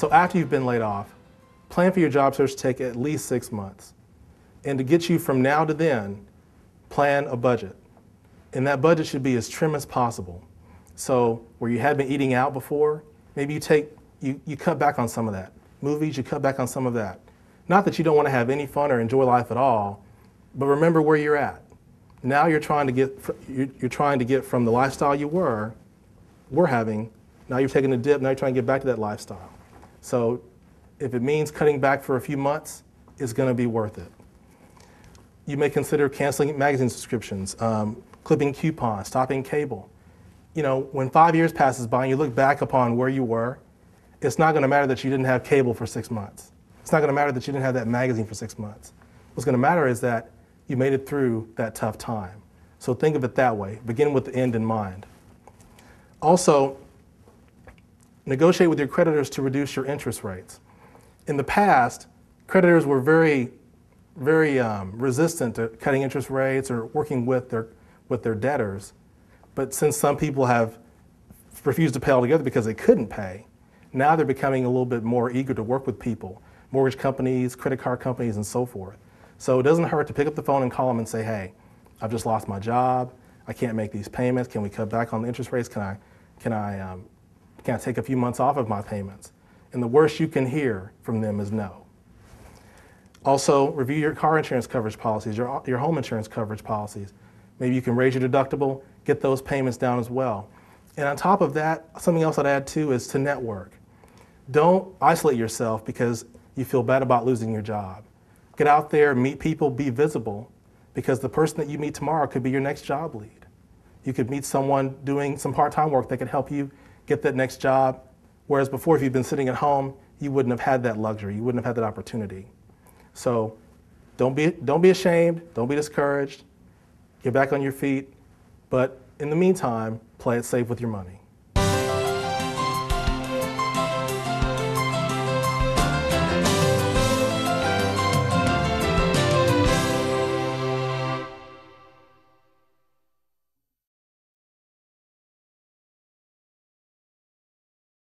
So after you've been laid off, plan for your job search to take at least 6 months. And to get you from now to then, plan a budget. And that budget should be as trim as possible. So where you had been eating out before, maybe you cut back on some of that. Movies, you cut back on some of that. Not that you don't want to have any fun or enjoy life at all, but remember where you're at. Now you're trying to get from the lifestyle you were having. Now you're taking a dip. Now you're trying to get back to that lifestyle. So if it means cutting back for a few months, it's going to be worth it. You may consider canceling magazine subscriptions, clipping coupons, stopping cable. You know, when 5 years passes by and you look back upon where you were, it's not going to matter that you didn't have cable for 6 months. It's not going to matter that you didn't have that magazine for 6 months. What's going to matter is that you made it through that tough time. So think of it that way. Begin with the end in mind. Also, negotiate with your creditors to reduce your interest rates. In the past, creditors were very resistant to cutting interest rates or working with their debtors. But since some people have refused to pay altogether because they couldn't pay, now they're becoming a little bit more eager to work with people, mortgage companies, credit card companies, and so forth. So it doesn't hurt to pick up the phone and call them and say, hey, I've just lost my job. I can't make these payments. Can we cut back on the interest rates? Can I take a few months off of my payments? And the worst you can hear from them is no. Also, review your car insurance coverage policies, your home insurance coverage policies. Maybe you can raise your deductible, get those payments down as well. And on top of that, something else I'd add too is to network. Don't isolate yourself because you feel bad about losing your job. Get out there, meet people, be visible, because the person that you meet tomorrow could be your next job lead. You could meet someone doing some part-time work that could help you get that next job, whereas before, if you've been sitting at home, you wouldn't have had that luxury, you wouldn't have had that opportunity. So don't be ashamed, don't be discouraged, get back on your feet, but in the meantime, play it safe with your money.